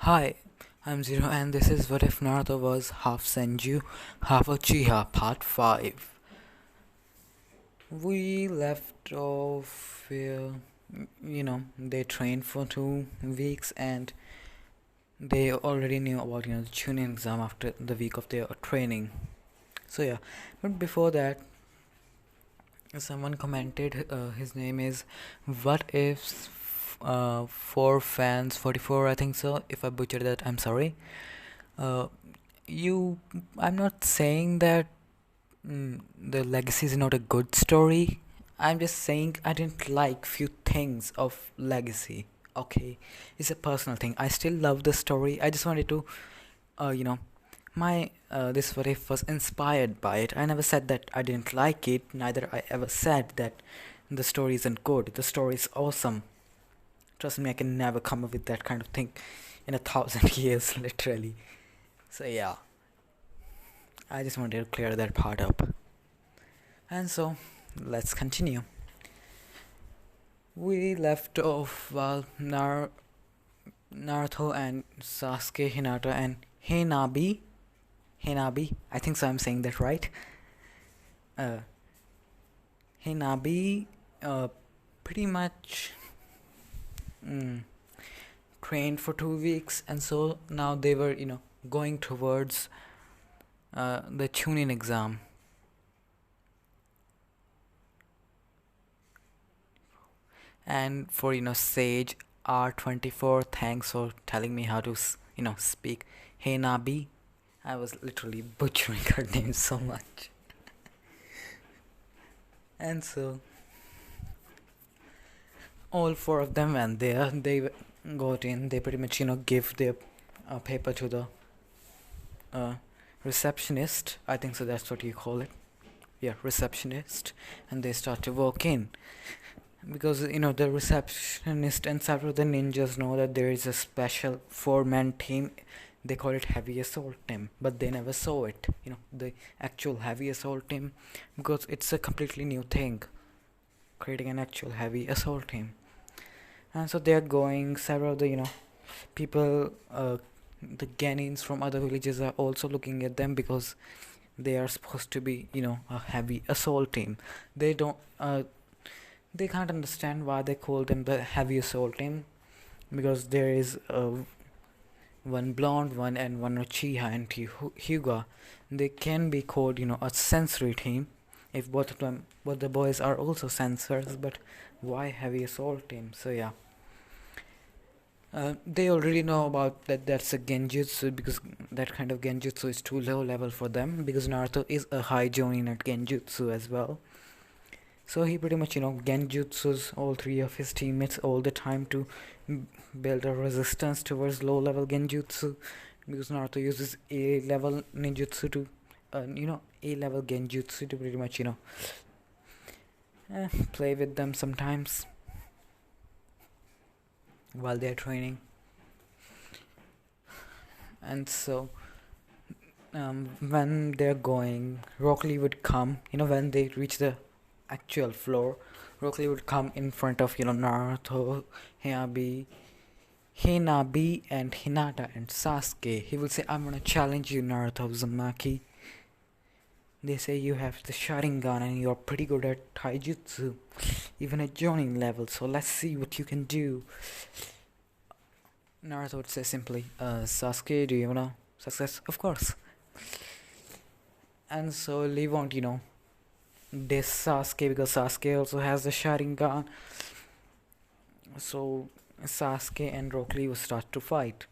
Hi, I'm Zero, and this is What If Naruto Was Half Senju, Half Uchiha, Part 5. We left off where, they trained for 2 weeks and they already knew about, the chunin exam after the week of their training. So, yeah, but before that, someone commented, his name is What If for Fans 44, I think so. If I butchered that, I'm sorry. Uh, you I'm not saying that the legacy is not a good story. I'm just saying I didn't like few things of legacy. Okay, it's a personal thing. I still love the story. I just wanted to uh you know my this what if was inspired by it. I never said that I didn't like it, neither I ever said that the story isn't good. The story is awesome. Trust me, I can never come up with that kind of thing in 1,000 years literally. So yeah, I just wanted to clear that part up. And so, let's continue. We left off while Naruto and Sasuke, Hinata, and Hinabi, I think so I'm saying that right. Uh, Hinabi pretty much mm, trained for 2 weeks, and so now they were, going towards the chunin exam. And for Sage R24, thanks for telling me how to speak Henabi. I was literally butchering her name so much. And so all four of them went there. They got in. They pretty much give their paper to the uh, receptionist. I think so. That's what you call it. Yeah, receptionist. And they start to walk in. Because the receptionist and several of the ninjas know that there is a special four-man team. They call it heavy assault team, but they never saw it, the actual heavy assault team, because it's a completely new thing, creating an actual heavy assault team. And so they're going, several of the people, the Ganins from other villages are also looking at them, because they are supposed to be a heavy assault team. They can't understand why they call them the heavy assault team, because there is one blonde one and one Uchiha and Hyuga. They can be called a sensory team if both the boys are also sensors, but why heavy assault team? So yeah, they already know about that's a genjutsu, because that kind of genjutsu is too low level for them, because Naruto is a high jonin at genjutsu as well. So he pretty much, genjutsus all three of his teammates all the time to build a resistance towards low level genjutsu, because Naruto uses A level ninjutsu to, A level genjutsu to pretty much, play with them sometimes while they're training. And so, when they're going, Rock Lee would come, when they reach the actual floor. Rock Lee would come in front of Naruto, Hinabi and Hinata and Sasuke. He will say, "I'm gonna challenge you, Naruto Uzumaki. They say you have the Sharingan and you're pretty good at Taijutsu, even at Jonin level, so let's see what you can do." Naruto would say simply, "Sasuke, do you wanna success?" Of course. And so Lee won't, diss Sasuke, because Sasuke also has the Sharingan. So Sasuke and Rock Lee will start to fight.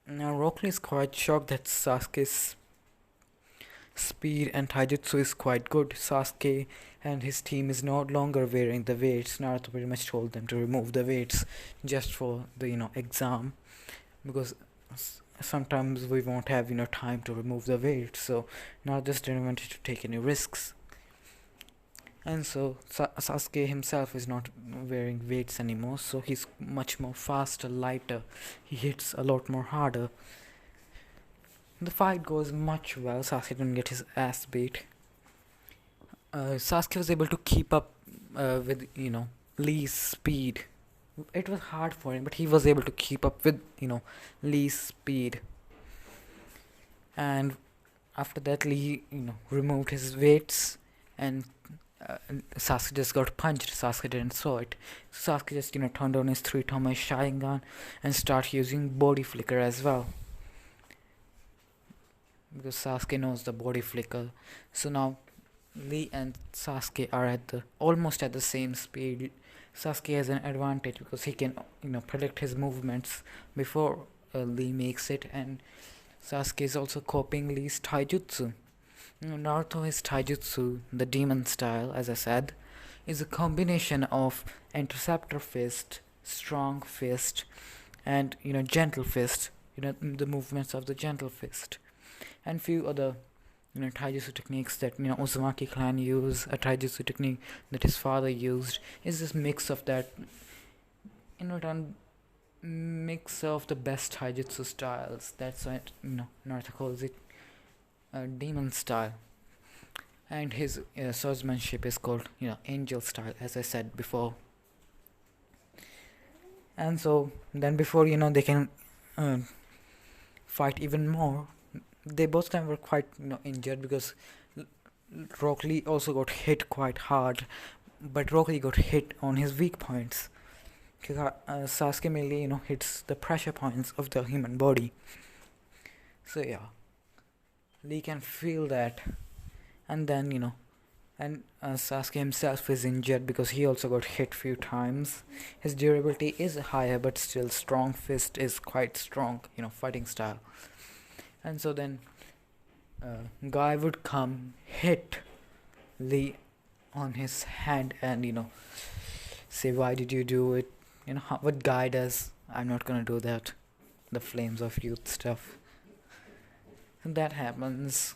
Now Rock Lee is quite shocked that Sasuke's speed and taijutsu is quite good. Sasuke and his team is no longer wearing the weights. Naruto pretty much told them to remove the weights just for the exam, because sometimes we won't have time to remove the weights. So Naruto just didn't want to take any risks. And so Sasuke himself is not wearing weights anymore, so he's much more faster, lighter. He hits a lot more harder. The fight goes much well. Sasuke didn't get his ass beat. Sasuke was able to keep up with Lee's speed, it was hard for him, but he was able to keep up with Lee's speed. And after that, Lee removed his weights, and Sasuke just got punched. Sasuke didn't saw it. Sasuke just turned on his 3 Thomas Sharingan and start using body flicker as well, because Sasuke knows the body flicker. So now Lee and Sasuke are almost at the same speed. Sasuke has an advantage because he can predict his movements before Lee makes it, and Sasuke is also copying Lee's taijutsu. Naruto's taijutsu, the demon style, as I said, is a combination of interceptor fist, strong fist, and gentle fist. The movements of the gentle fist, and few other taijutsu techniques that Uzumaki clan use. A taijutsu technique that his father used is this mix of that, mix of the best taijutsu styles. That's why Naruto calls it demon style, and his swordsmanship is called angel style, as I said before. And so then before they can fight even more, they both of them were quite injured, because Rock Lee also got hit quite hard, but Rock Lee got hit on his weak points. Sasuke mainly hits the pressure points of the human body. So yeah, Lee can feel that, and then and Sasuke himself is injured because he also got hit few times. His durability is higher, but still strong fist is quite strong, fighting style. And so then Guy would come, hit Lee on his hand, and say, why did you do it? What Guy does. I'm not gonna do that. The flames of youth stuff. And that happens.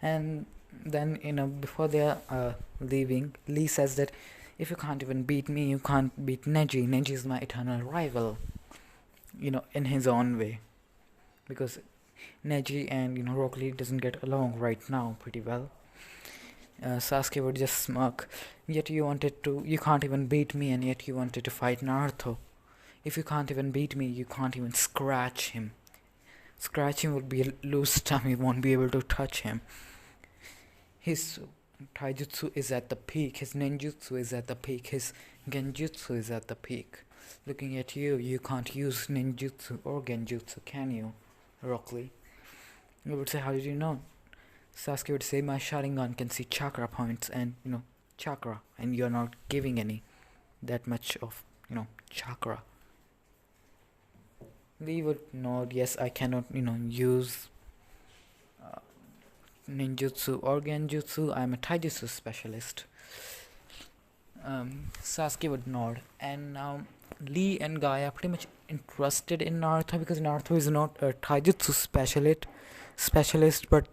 And then before they are leaving, Lee says that if you can't even beat me, you can't beat Neji. Neji is my eternal rival, in his own way, because Neji and Rock Lee doesn't get along right now pretty well. Sasuke would just smirk. Yet you can't even beat me, and yet you wanted to fight Naruto. If you can't even beat me, you can't even scratch him. Scratch him would be a loose term. You won't be able to touch him. His taijutsu is at the peak. His ninjutsu is at the peak. His genjutsu is at the peak. Looking at you, you can't use ninjutsu or genjutsu, can you, Rock Lee? You would say, how did you know? Sasuke would say, my Sharingan can see chakra points and, chakra, and you're not giving any that much of, chakra. Lee would nod, yes, I cannot, use ninjutsu or genjutsu. I'm a taijutsu specialist. Sasuke would nod, and now Lee and Guy are pretty much interested in Naruto, because Naruto is not a taijutsu specialist, but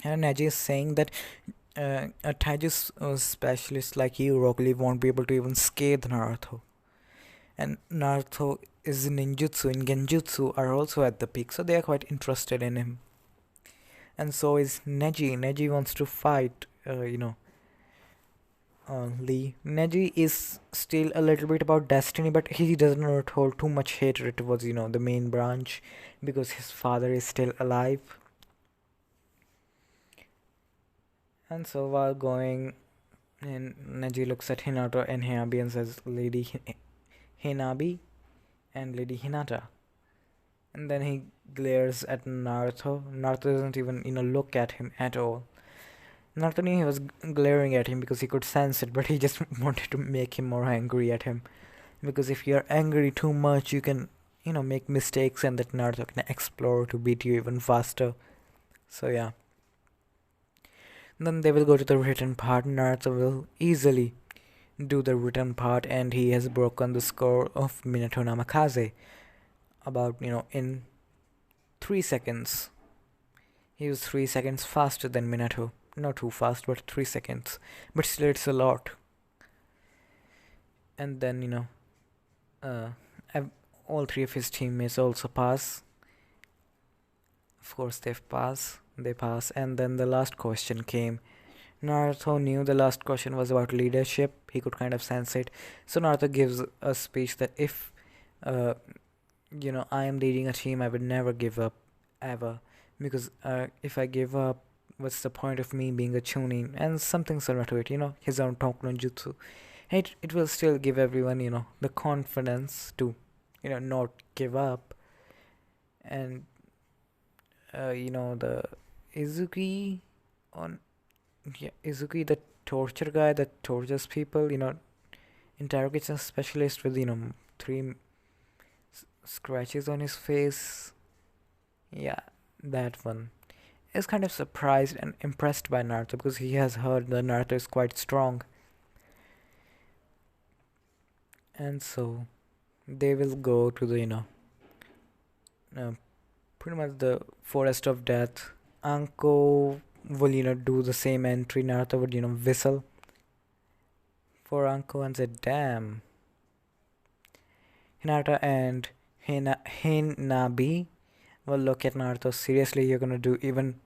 Neji is saying that a taijutsu specialist like you, Rock Lee, won't be able to even scathe Naruto. And Naruto is ninjutsu and genjutsu are also at the peak, so they are quite interested in him. And so is Neji. Neji wants to fight, Lee. Neji is still a little bit about destiny, but he does not hold too much hatred towards, the main branch, because his father is still alive. And so while going, and Neji looks at Hinata and Hinabi and says, Lady Hinabi and Lady Hinata. And then he glares at Naruto. Naruto doesn't even, look at him at all. Naruto knew he was glaring at him because he could sense it, but he just wanted to make him more angry at him. Because if you're angry too much, you can, make mistakes, and that Naruto can explore to beat you even faster. So yeah. Then they will go to the written part. Naruto will easily do the written part, and he has broken the score of Minato Namikaze about, in 3 seconds. He was 3 seconds faster than Minato. Not too fast, but 3 seconds. But still, it's a lot. And then, all 3 of his teammates also pass. Of course, they pass. And then the last question came. Naruto knew the last question was about leadership. He could kind of sense it. So Naruto gives a speech that if, uh, I am leading a team, I would never give up, ever. Because if I give up, what's the point of me being a chunin? And something similar to it, his own Toku no Jutsu. It will still give everyone, the confidence to, not give up. And, the Izuki on, yeah, Izuki, the torture guy that tortures people, interrogation specialist with, three scratches on his face. Yeah, that one is kind of surprised and impressed by Naruto because he has heard that Naruto is quite strong. And so they will go to the, uh, pretty much the forest of death. Anko will, do the same entry. Naruto would, whistle for Anko and say, damn. Hinata and Hinabi will look at Naruto seriously. You're gonna do even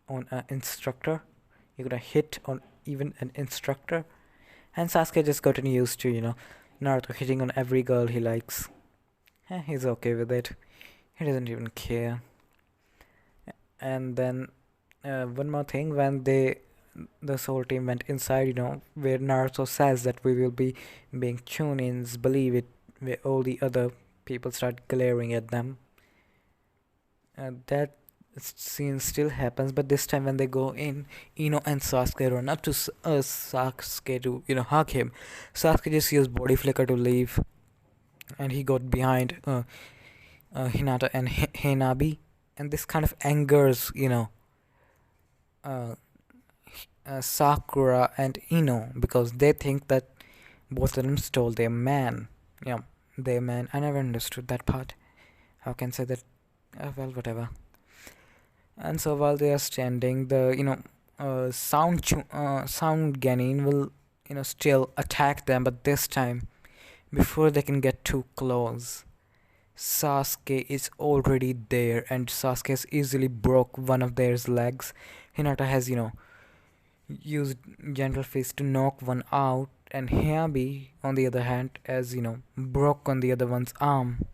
on an instructor. You're gonna hit on even an instructor. And Sasuke just gotten used to, Naruto hitting on every girl he likes. He's okay with it. He doesn't even care. And then one more thing, when this whole team went inside, where Naruto says that we will be being Chunins, believe it, where all the other people start glaring at them. That scene still happens, but this time when they go in, Ino and Sasuke run up to Sasuke to, hug him. Sasuke just used body flicker to leave, and he got behind Hinata and Hinabi, and this kind of angers, uh, Sakura and Ino because they think that both of them stole their man. Yeah, their man. I never understood that part. How can I say that? Well, whatever. And so while they are standing, the sound Genin will still attack them, but this time before they can get too close, Sasuke is already there, and Sasuke has easily broke one of their legs. Hinata has used gentle fist to knock one out, and Hiabi on the other hand has broke on the other one's arm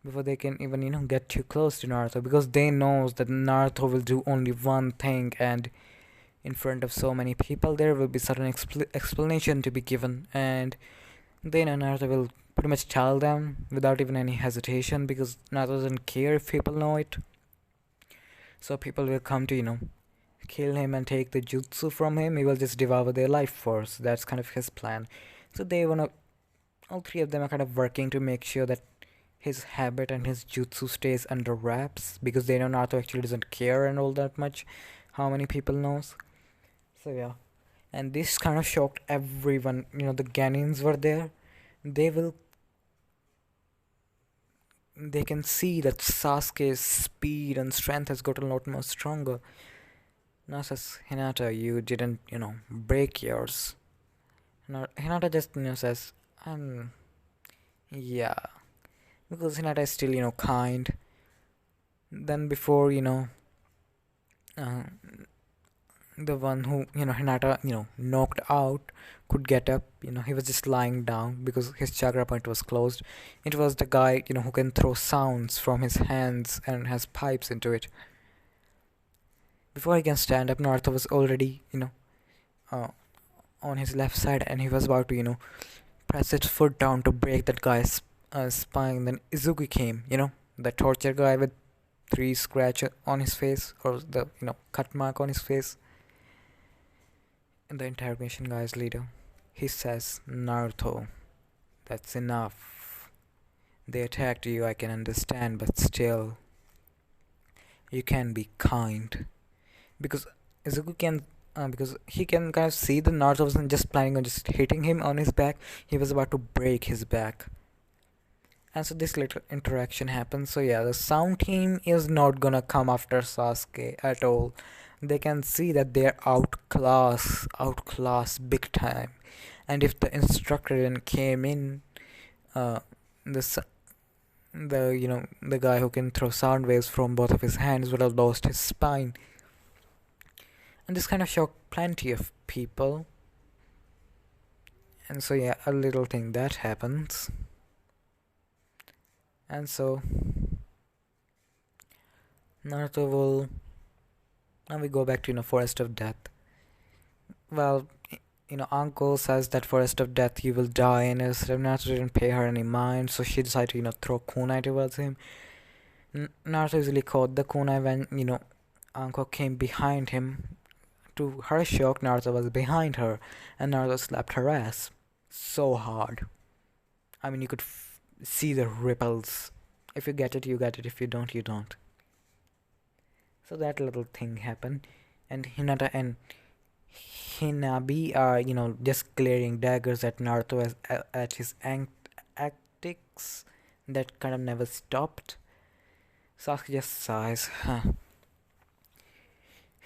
before they can even get too close to Naruto, because they knows that Naruto will do only one thing, and in front of so many people there will be certain explanation to be given, and then Naruto will pretty much tell them without even any hesitation, because Naruto doesn't care if people know it. So people will come to kill him and take the jutsu from him. He will just devour their life force. That's kind of his plan. So they wanna, all three of them are kind of working to make sure that his habit and his jutsu stays under wraps, because they know Naruto actually doesn't care and all that much how many people knows. So yeah, and this kind of shocked everyone. The Ganins were there. They can see that Sasuke's speed and strength has gotten a lot more stronger. Now says Hinata, you didn't break yours. Hinata just says, yeah, because Hinata is still kind. Then before uh, the one who Hinata knocked out could get up, he was just lying down because his chakra point was closed. It was the guy who can throw sounds from his hands and has pipes into it. Before he can stand up, Naruto was already uh, on his left side, and he was about to press his foot down to break that guy's spine. Then Izuki came, the torture guy with 3 scratch on his face, or the cut mark on his face. And the interrogation guy's leader, he says, Naruto, that's enough. They attacked you, I can understand, but still, you can be kind. Because Izuku can, because he can kind of see that Naruto wasn't just planning on just hitting him on his back, he was about to break his back. And so this little interaction happens. So yeah, the sound team is not gonna come after Sasuke at all. They can see that they're outclass big time. And if the instructor then came in, the the guy who can throw sound waves from both of his hands would have lost his spine. And this kind of shocked plenty of people. And so, yeah, a little thing that happens. And so, Naruto will. Now we go back to, Forest of Death. Well, Uncle says that Forest of Death you will die, and Naruto didn't pay her any mind, so she decided to, throw kunai towards him. Naruto easily caught the kunai when, Anko came behind him. To her shock, Naruto was behind her, and Naruto slapped her ass so hard. I mean, you could see the ripples. If you get it, you get it. If you don't, you don't. So that little thing happened, and Hinata and Hinabi are, just glaring daggers at Naruto at his antics that kind of never stopped. Sasuke just sighs.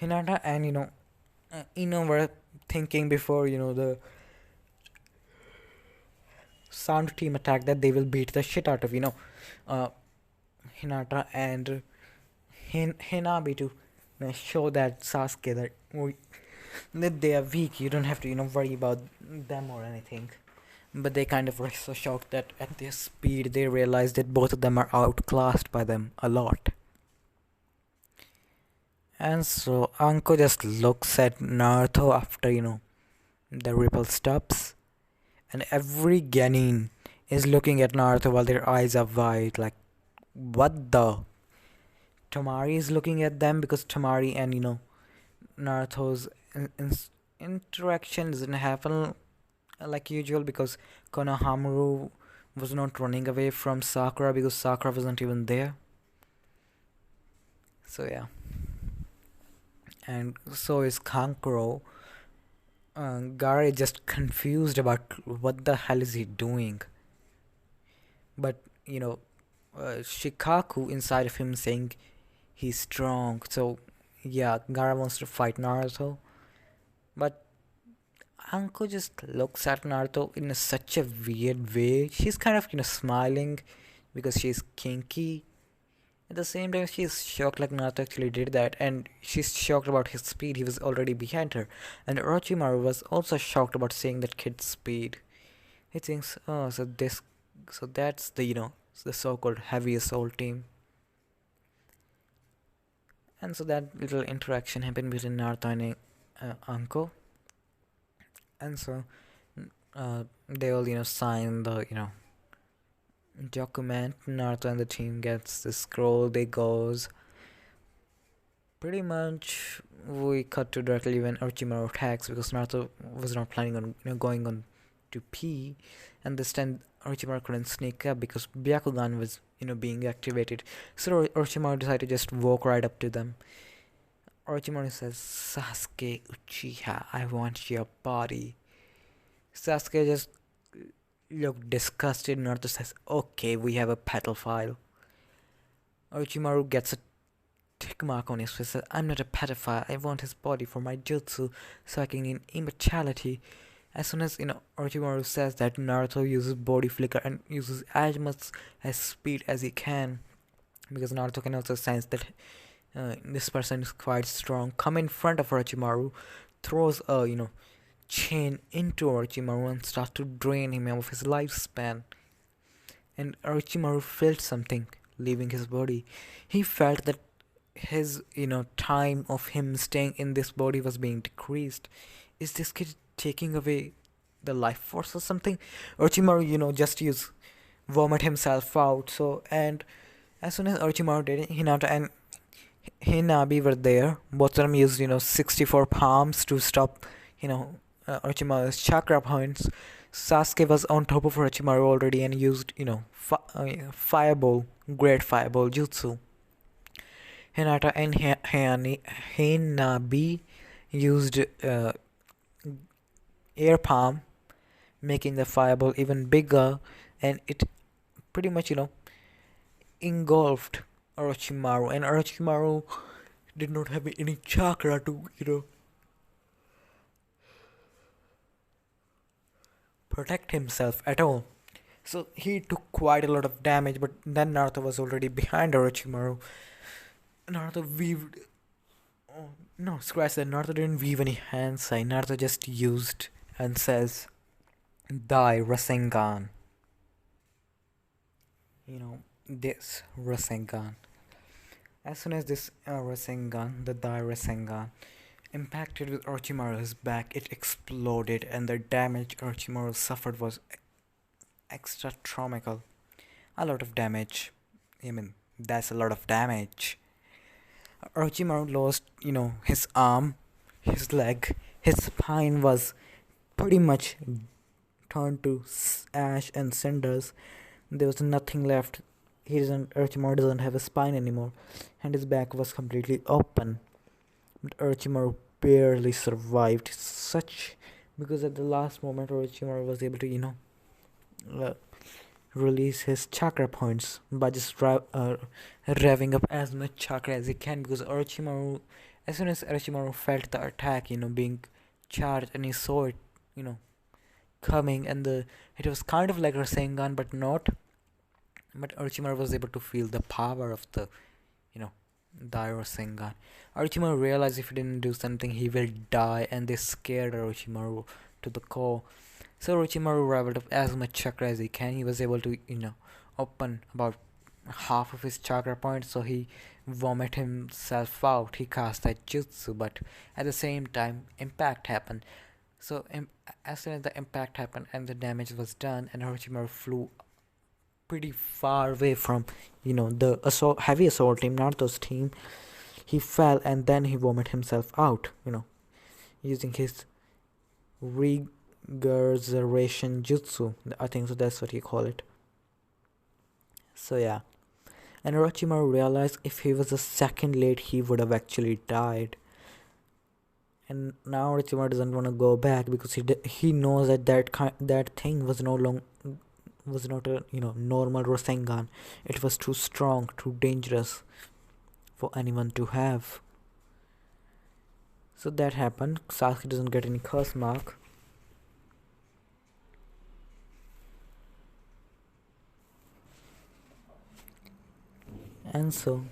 Hinata and were thinking before the sound team attack that they will beat the shit out of uh, Hinata and Hinabi to show that Sasuke that they are weak. You don't have to worry about them or anything. But they kind of were so shocked that at their speed they realized that both of them are outclassed by them a lot. And so Anko just looks at Naruto after the ripple stops, and every Genin is looking at Naruto while their eyes are wide, like, what the? Tamari is looking at them because Tamari and Naruto's interaction doesn't happen like usual, because Konohamaru was not running away from Sakura because Sakura wasn't even there. So yeah, and so is Kankuro. Gaara is just confused about what the hell is he doing. But Shikaku inside of him saying he's strong. So yeah, Gaara wants to fight Naruto, but Anko just looks at Naruto in such a weird way. She's kind of smiling because she's kinky. At the same time, she's shocked like Naruto actually did that, and she's shocked about his speed. He was already behind her, and Orochimaru was also shocked about seeing that kid's speed. He thinks, oh, so that's the so-called heavy soul team. And so that little interaction happened between Naruto and Anko, and so they all sign the document. Naruto and the team gets the scroll. They goes. Pretty much, we cut to directly when Orochimaru attacks because Naruto was not planning on going on to pee, and this time Orochimaru couldn't sneak up because Byakugan was being activated. So Orochimaru decided to just walk right up to them. Orochimaru says, "Sasuke Uchiha, I want your body." Sasuke just looked disgusted. Naruto says, "Okay, we have a pedophile." Orochimaru gets a tick mark on his face. Says, "I'm not a pedophile. I want his body for my jutsu so I can gain immortality." As soon as Orochimaru says that, Naruto uses body flicker and uses as much as speed as he can, because Naruto can also sense that this person is quite strong. Come in front of Orochimaru, throws a chain into Orochimaru and starts to drain him of his lifespan. And Orochimaru felt something leaving his body. He felt that his time of him staying in this body was being decreased. Is this kid taking away the life force or something? Orochimaru just use vomit himself out. So, and as soon as Orochimaru did it, Hinata and Hinabi were there. Both of them used 64 palms to stop Orochimaru's chakra points. Sasuke was on top of Orochimaru already and used fireball, great fireball jutsu. Hinata and Hinabi used air palm, making the fireball even bigger, and it pretty much engulfed Orochimaru, and Orochimaru did not have any chakra to protect himself at all. So he took quite a lot of damage, but then Naruto was already behind Orochimaru. Naruto weaved No, scratch that. Naruto didn't weave any hand sign. Naruto just used and says, "Die Rasengan." This Rasengan. As soon as this Rasengan, the Die Rasengan, impacted with Orochimaru's back, it exploded, and the damage Orochimaru suffered was extra traumatic. A lot of damage. I mean, that's a lot of damage. Orochimaru lost, his arm, his leg, his spine was pretty much turned to ash and cinders. There was nothing left. Orochimaru doesn't have a spine anymore, and his back was completely open. But Orochimaru barely survived because at the last moment Orochimaru was able to, uh, release his chakra points by just revving up as much chakra as he can, because Orochimaru, as soon as Orochimaru felt the attack, being charged, and he saw it, coming, and it was kind of like a Rasengan, but not. But Orochimaru was able to feel the power of the, die Rasengan. Orochimaru realized if he didn't do something, he will die, and this scared Orochimaru to the core. So Orochimaru leveled up as much chakra as he can. He was able to, open about half of his chakra points, so he vomited himself out. He cast that jutsu, but at the same time, impact happened. So as soon as the impact happened and the damage was done, and Orochimaru flew pretty far away from, the heavy assault team, Naruto's team, he fell and then he vomited himself out, using his regurgitation jutsu. I think so, that's what you call it. So yeah. And Orochimaru realized if he was a second late, he would have actually died. And now Orochimaru doesn't want to go back because he knows that thing was not a normal Rasengan. It was too strong, too dangerous for anyone to have. So that happened. Sasuke doesn't get any curse mark. And so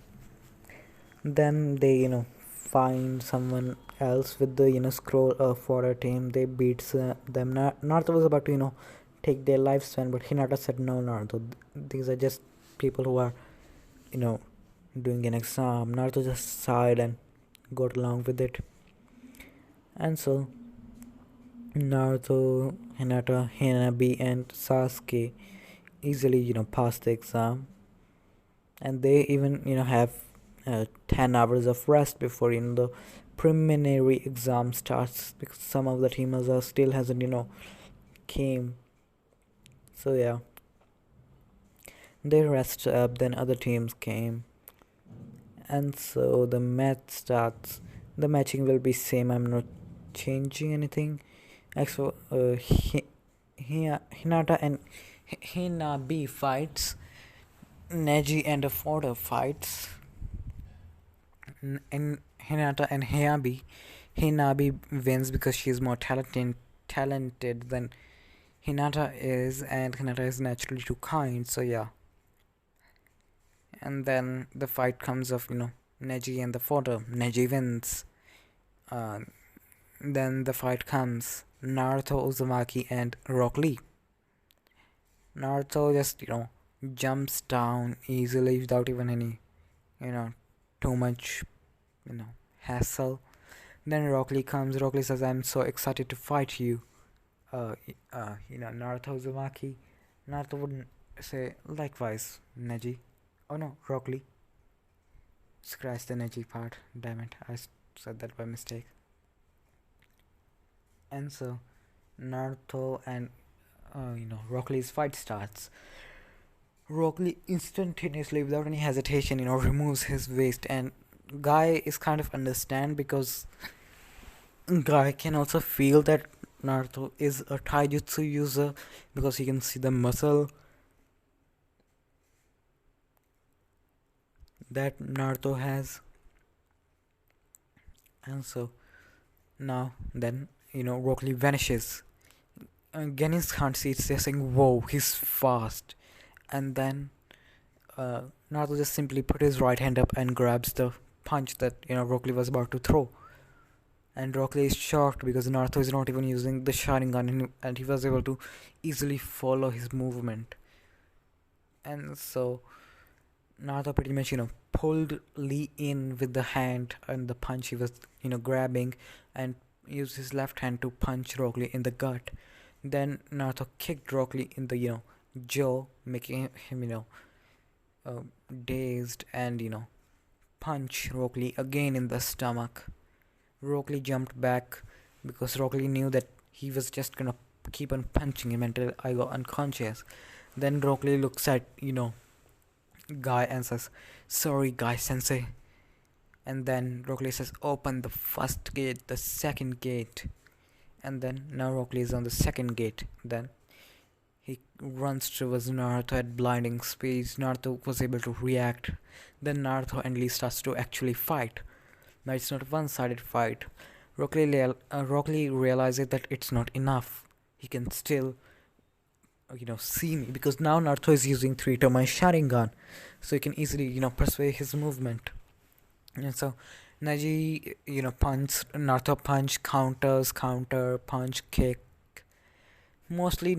then they find someone else with the scroll for a team. They beat them. Naruto was about to take their lifespan, but Hinata said, "No, Naruto, these are just people who are doing an exam." Naruto just sighed and got along with it. And so Naruto, Hinata, Hanabi, and Sasuke easily passed the exam, and they even have 10 hours of rest before the preliminary exam starts, because some of the teamers are still hasn't came. So yeah, they rest up, then other teams came, and so the match starts. The matching will be same. I'm not changing anything. Actually, Hinata and Hinabi fights. Neji and Afoda fights. And Hinata and Hinabi wins because she is more talented than Hinata is, and Hinata is naturally too kind. So yeah. And then the fight comes of Neji and the Fodder. Neji wins. Then the fight comes Naruto, Uzumaki, and Rock Lee. Naruto just jumps down easily without even any too much hassle. Then Rock Lee comes. Rock Lee says, "I'm so excited to fight you." Naruto, Uzumaki. Naruto wouldn't say likewise, Neji. Oh no, Rock Lee. Scratch the Neji part. Damn it, I said that by mistake. And so Naruto and Rock Lee's fight starts. Rock Lee instantaneously, without any hesitation, removes his waist, and Guy is kind of understand because Guy can also feel that Naruto is a taijutsu user because he can see the muscle that Naruto has. And so now then Rock Lee vanishes. Genin can't see it. They're saying, "Whoa, he's fast." And then Naruto just simply put his right hand up and grabs the punch that Rock Lee was about to throw. And Rock Lee is shocked because Naruto is not even using the Sharingan, and he was able to easily follow his movement. And so Naruto pretty much pulled Lee in with the hand and the punch he was grabbing, and used his left hand to punch Rock Lee in the gut. Then Naruto kicked Rock Lee in the jaw, making him dazed, and punch Rock Lee again in the stomach. Rock Lee jumped back because Rock Lee knew that he was just gonna keep on punching him until I got unconscious. Then Rock Lee looks at Guy and says, "Sorry, Guy Sensei." And then Rock Lee says, "Open the first gate, the second gate." And then now Rock Lee is on the second gate. Then he runs towards Naruto at blinding speed. Naruto was able to react. Then Naruto and Lee starts to actually fight. Now it's not a one-sided fight. Rock Lee realizes that it's not enough. He can still see me, because now Naruto is using 3-Tomoe Sharingan, so he can easily persuade his movement. And so Neji punch, Naruto punch, counter, punch, kick. Mostly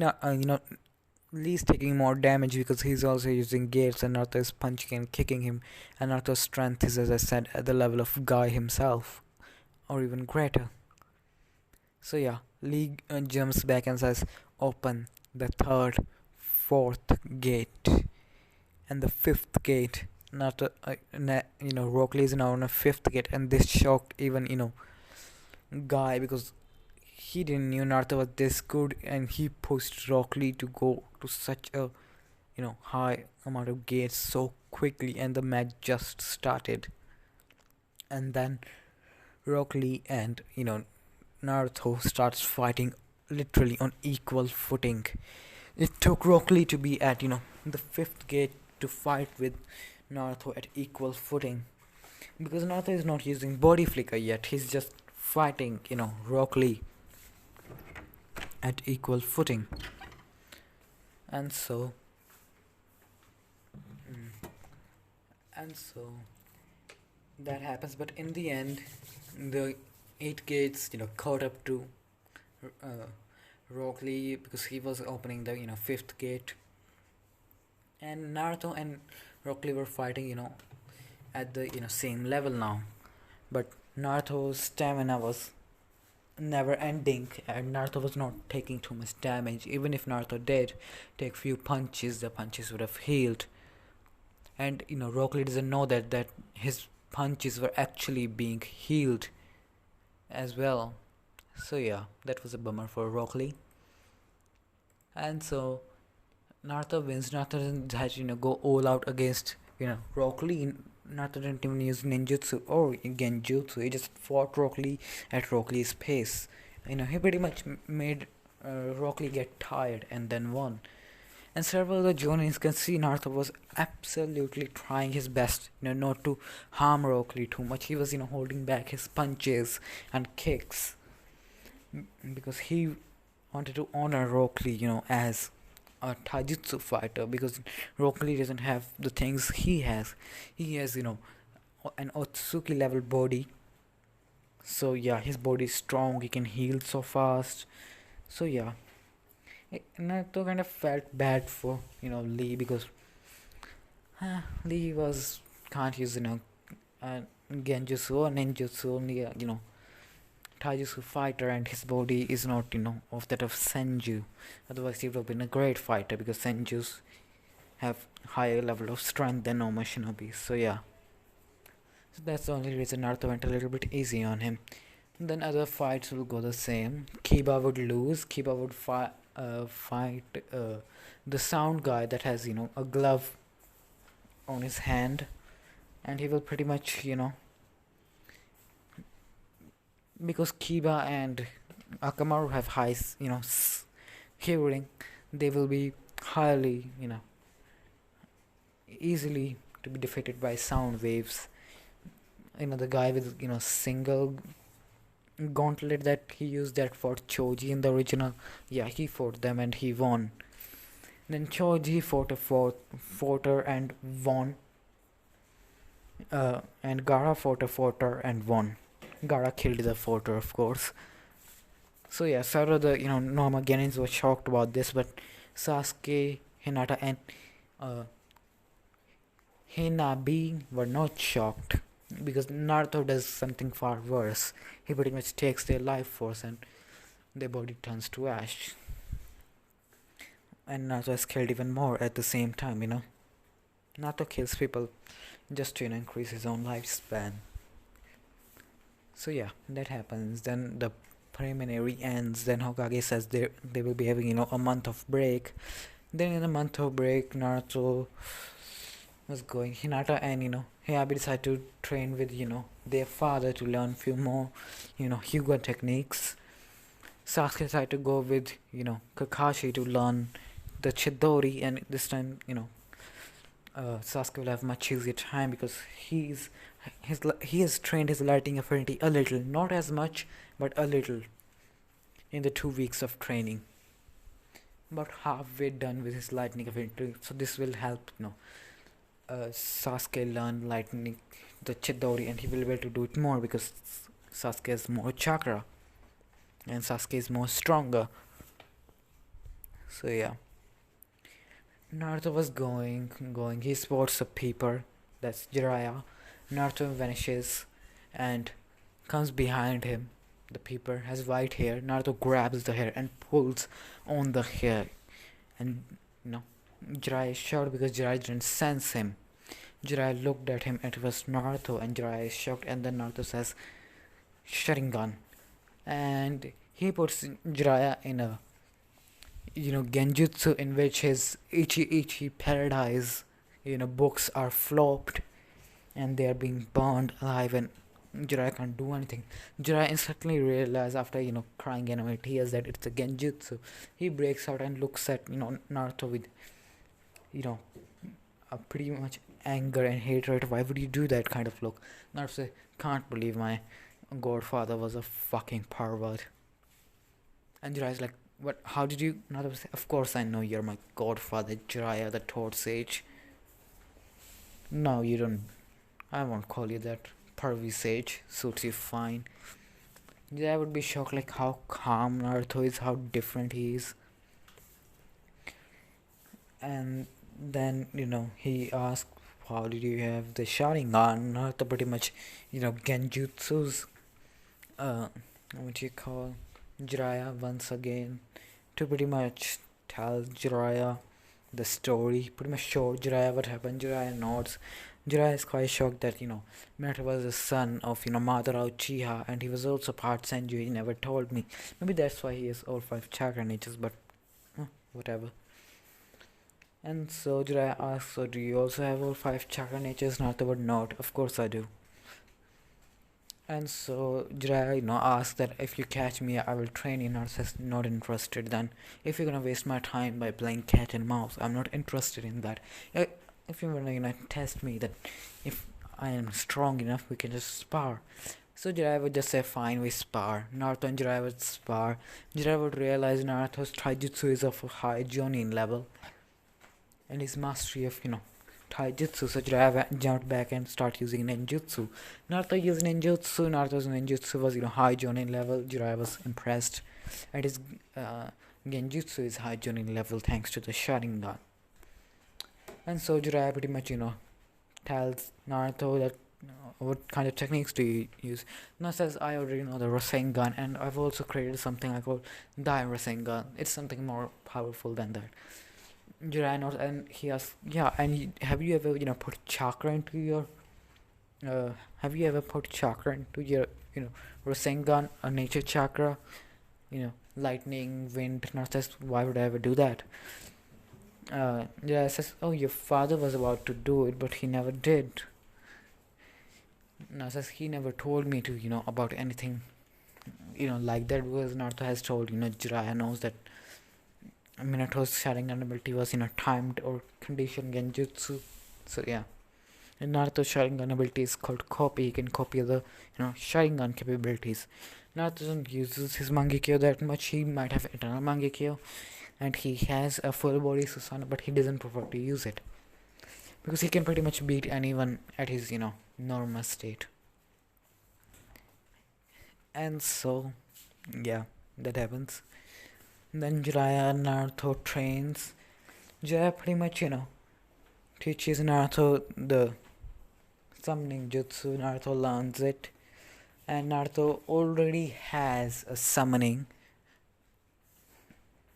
Lee's taking more damage because he's also using gates, and Naruto is punching and kicking him, and Naruto's strength is, as I said, at the level of Guy himself, or even greater. So yeah, Lee jumps back and says, "Open the third, fourth gate, and the fifth gate." Naruto, Rock Lee is now on a fifth gate, and this shocked even Guy, because he didn't knew Naruto was this good, and he pushed Rock Lee to go to such a high amount of gates so quickly, and the match just started. And then Rock Lee and Naruto starts fighting literally on equal footing. It took Rock Lee to be at the fifth gate to fight with Naruto at equal footing, because Naruto is not using body flicker yet. He's just fighting Rock Lee at equal footing. And so that happens, but in the end the 8 gates caught up to Rock Lee, because he was opening the fifth gate, and Naruto and Rock Lee were fighting at the same level now, but Naruto's stamina was never ending, and Naruto was not taking too much damage. Even if Naruto did take few punches, the punches would have healed, and Rock Lee doesn't know that his punches were actually being healed as well. So yeah, that was a bummer for Rock Lee. And so Naruto wins. Naruto doesn't have to go all out against Rock Lee. Naruto didn't even use ninjutsu or genjutsu. He just fought Rock Lee at Rock Lee's pace. He pretty much made Rock Lee get tired and then won. And several of the Jonins can see Naruto was absolutely trying his best, not to harm Rock Lee too much. He was, holding back his punches and kicks, because he wanted to honor Rock Lee, as a taijutsu fighter, because Rock Lee doesn't have the things he has. He has, an Otsuki level body. So yeah, his body is strong. He can heal so fast. So yeah, Naruto kind of felt bad for Lee, because Lee can't use genjutsu or ninjutsu, only taijutsu fighter, and his body is not of that of Senju. Otherwise he would have been a great fighter, because Senjus have higher level of strength than normal shinobis. So yeah, so that's the only reason Naruto went a little bit easy on him. And then other fights will go the same. Kiba would lose. Kiba would fight the sound guy that has a glove on his hand, and he will pretty much because Kiba and Akamaru have high hearing, they will be highly easily to be defeated by sound waves. The guy with single gauntlet that he used, that for Choji in the original, yeah, he fought them and he won. Then Choji fought her and won. And Gaara fought a forter and won. Gaara killed the forter, of course. So yeah, several of the normal Genins were shocked about this, but Sasuke, Hinata, and uh, Hinabi were not shocked because Naruto does something far worse. He pretty much takes their life force and their body turns to ash. And Naruto is killed even more at the same time. Naruto kills people just to increase his own lifespan. So yeah, that happens. Then the preliminary ends. Then Hokage says they will be having a month of break. Then in a month of break, Naruto was going. Hinata and Heihachi decided to train with their father to learn few more Hyuga techniques. Sasuke decided to go with Kakashi to learn the Chidori, and this time Sasuke will have much easier time because he has trained his lightning affinity a little, not as much, but a little in the 2 weeks of training. About halfway done with his lightning affinity, so this will help Sasuke learn lightning, the Chidori, and he will be able to do it more because Sasuke has more chakra and Sasuke is more stronger. So yeah, Naruto was going. He spots a peeper, that's Jiraiya. Naruto vanishes and comes behind him. The peeper has white hair. Naruto grabs the hair and pulls on the hair. And Jiraiya is shocked because Jiraiya didn't sense him. Jiraiya looked at him and it was Naruto, and Jiraiya is shocked, and then Naruto says Sharingan. And he puts Jiraiya in a genjutsu in which his Ichi paradise books are flopped and they are being burned alive, and Jiraiya can't do anything. Jiraiya instantly realizes after crying in tears that it's a genjutsu. He breaks out and looks at Naruto with a pretty much anger and hatred. Why would you do that kind of look? Naruto says, can't believe my godfather was a fucking pervert. And Jiraiya's like, what? How did you? Naruto says, of course I know you're my godfather, Jiraiya, the Third Sage. No, you don't. I won't call you that. Pervy Sage suits you fine. I would be shocked like how calm Naruto is, how different he is. And then he asked, how did you have the Sharingan? Naruto pretty much genjutsus what do you call Jiraiya once again to pretty much tell Jiraiya the story, pretty much show Jiraiya what happened. Jiraiya nods. Jiraiya is quite shocked that Minato was the son of Madara Uchiha, and he was also part Senju. He never told me. Maybe that's why he has all 5 chakra natures, but whatever. And so Jiraiya asks, so do you also have all 5 chakra natures? Naruto would nod, of course I do. And so Jiraiya asks that if you catch me I will train you. Naruto says not interested. Then if you're gonna waste my time by playing cat and mouse, I'm not interested in that. If you wanna test me that if I am strong enough, we can just spar. So Jiraiya would just say fine, we spar. Naruto and Jiraiya would spar. Jiraiya would realize Naruto's taijutsu is of a high jonin level and his mastery of taijutsu. So Jiraiya jumped back and started using ninjutsu. Naruto used ninjutsu. Naruto's ninjutsu was high jonin level. Jiraiya was impressed, and his genjutsu is high jonin level thanks to the Sharingan. And so Jiraiya pretty much tells Naruto that what kind of techniques do you use. Naruto says I already know the Rasengan, and I've also created something I call Dai Rasengan. It's something more powerful than that. Jiraiya knows, and he asks, yeah, and have you ever put chakra into your Rasengan, a nature chakra, lightning, wind? Naruto says, why would I ever do that? Jiraiya says, oh, your father was about to do it, but he never did. Naruto says he never told me to about anything like that, because Naruto has told Jiraiya knows that Minato's Sharingan ability was timed or conditioned genjutsu. So yeah, and Naruto's Sharingan ability is called copy. He can copy the Sharingan capabilities. Naruto doesn't use his Mangekyo that much. He might have eternal Mangekyo, and he has a full body Susanoo, but he doesn't prefer to use it. because he can pretty much beat anyone at his normal state. And so yeah, that happens. Then Jiraiya and Naruto trains. Jiraiya pretty much teaches Naruto the summoning jutsu. Naruto learns it, and Naruto already has a summoning.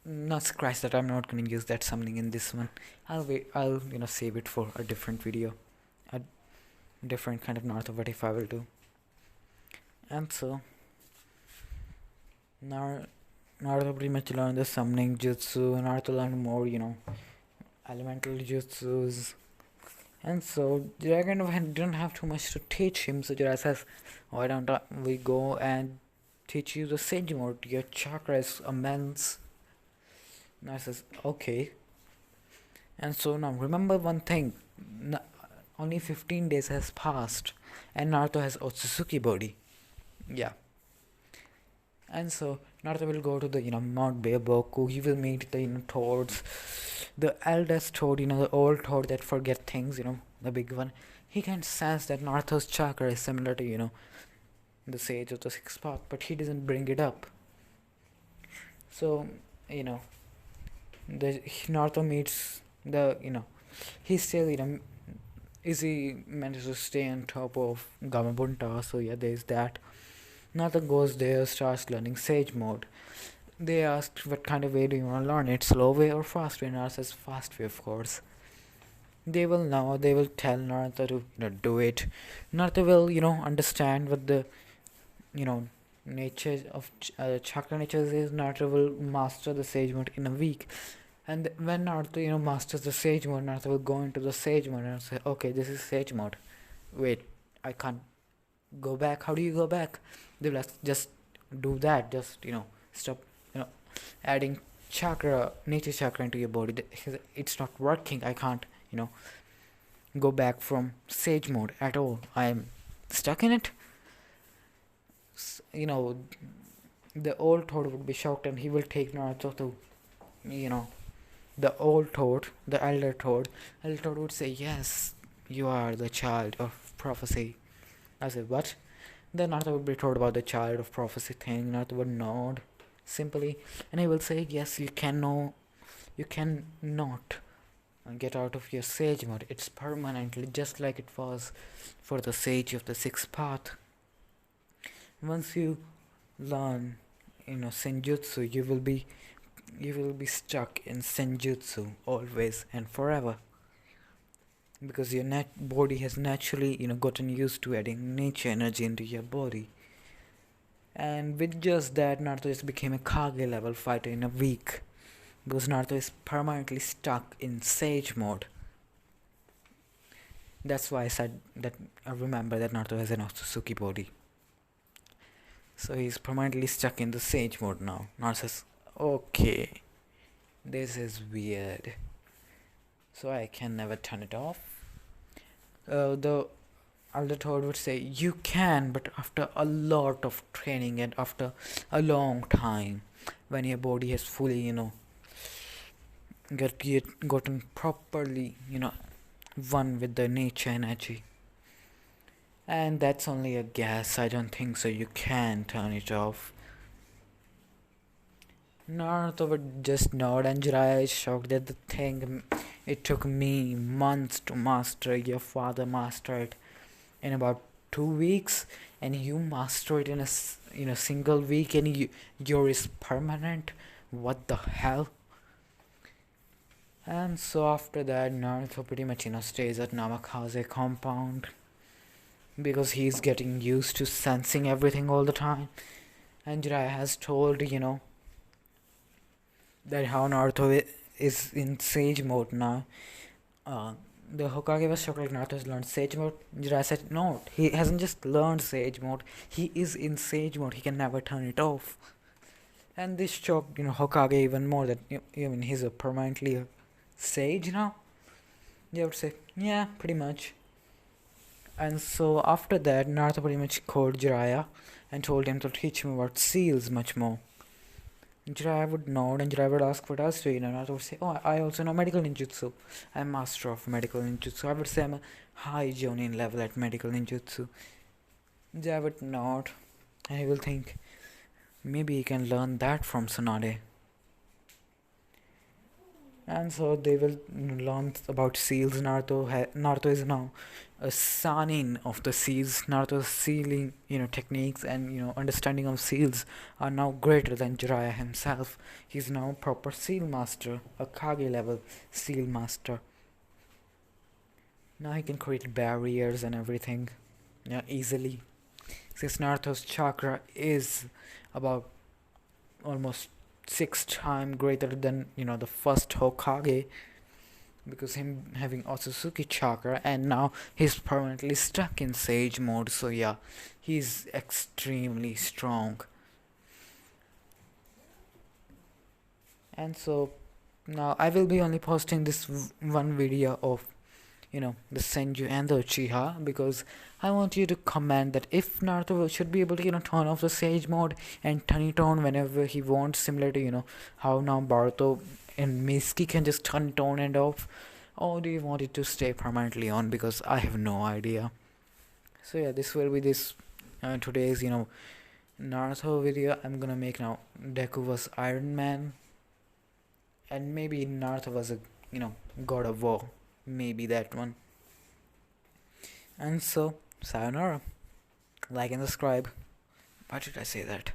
Not scratch that. I'm not gonna use that summoning in this one. I'll wait. I'll save it for a different video, a different kind of Naruto. What if I will do? And so Naruto pretty much learned the summoning jutsu. Naruto learned more, elemental jutsus. And so Jiraiya kind of didn't have too much to teach him. So Jiraiya says, "Why don't we go and teach you the Senju mode? Your chakra is immense." Naruto says, "Okay." And so now remember one thing. Only 15 days has passed, and Naruto has Otsutsuki body. Yeah. And so Naruto will go to the Mount Beiboku. He will meet the toads, the eldest toad, the old toad that forget things, the big one. He can sense that Naruto's chakra is similar to the sage of the sixth path, but he doesn't bring it up. So the Naruto meets the he still is he managed to stay on top of Gamabunta. So yeah, there's that. Naruto goes there, starts learning Sage mode. They asked, "What kind of way do you want to learn it? Slow way or fast way?" Naruto says, "Fast way, of course." They will tell Naruto to do it. Naruto will understand what the nature of chakra nature is. Naruto will master the Sage mode in a week. And when Naruto masters the Sage mode, Naruto will go into the Sage mode and say, "Okay, this is Sage mode. Wait, I can't go back. How do you go back?" They'll just do that. Just stop adding nature chakra into your body. It's not working. I can't go back from Sage mode at all. I'm stuck in it. The old toad would be shocked, and he will take Naruto to the old toad, the elder toad. Elder toad would say, "Yes, you are the child of prophecy." I said, "What?" Then Naruto would be told about the child of prophecy thing. Naruto would nod simply, and he will say, "Yes, you cannot get out of your sage mode. It's permanently, just like it was for the sage of the sixth path. Once you learn senjutsu, you will be stuck in senjutsu always and forever, because your body has naturally gotten used to adding nature energy into your body." And with just that, Naruto just became a Kage level fighter in a week, because Naruto is permanently stuck in Sage mode. That's why I said that. I remember that Naruto has an Otsutsuki body, so he's permanently stuck in the Sage mode now. Naruto says, "Okay, this is weird, so I can never turn it off." The elder toad would say, "You can, but after a lot of training and after a long time, when your body has fully gotten properly one with the nature energy. And that's only a guess. I don't think so. You can turn it off." Naruto would just nod, and Jiraiya is shocked that the thing it took me months to master. Your father mastered it in about 2 weeks, and you master it in a single week, and yours is permanent. What the hell? And so after that, Naruto pretty much stays at Namikaze compound, because he's getting used to sensing everything all the time. And Jiraiya has told that how Naruto is in Sage mode now. The Hokage was shocked, like, "Naruto has learned Sage mode." Jiraiya said, "No, he hasn't just learned Sage mode. He is in Sage mode. He can never turn it off." And this shocked Hokage even more, that he's a permanently a sage now. They would say, "Yeah, pretty much." And so after that, Naruto pretty much called Jiraiya and told him to teach him about seals much more. Jiraiya would nod and Jiraiya would ask what else do you know. Naruto would say, oh, I also know medical ninjutsu. I'm master of medical ninjutsu. I would say I'm a high Jonin level at medical ninjutsu. Jiraiya would nod and he will think, maybe he can learn that from Tsunade. And so they will learn about seals. Naruto is now a sanin of the seals. Naruto's sealing, techniques and understanding of seals are now greater than Jiraiya himself. He's now a proper seal master, a Kage level seal master. Now he can create barriers and everything, easily. Since Naruto's chakra is about almost 6 times greater than the first Hokage, because him having Otsutsuki chakra, and now he's permanently stuck in Sage mode. So yeah, he's extremely strong. And so now I will be only posting this one video of the Senju and the Uchiha, because I want you to comment that if Naruto should be able to turn off the Sage mode and turn it on whenever he wants, similar to how now Baruto and Mitsuki can just turn it on and off, or do you want it to stay permanently on? Because I have no idea. So yeah, this will be this today's Naruto video. I'm gonna make now Deku was Iron Man, and maybe Naruto was a God of War, maybe that one. And so sayonara, like and subscribe. Why did I say that?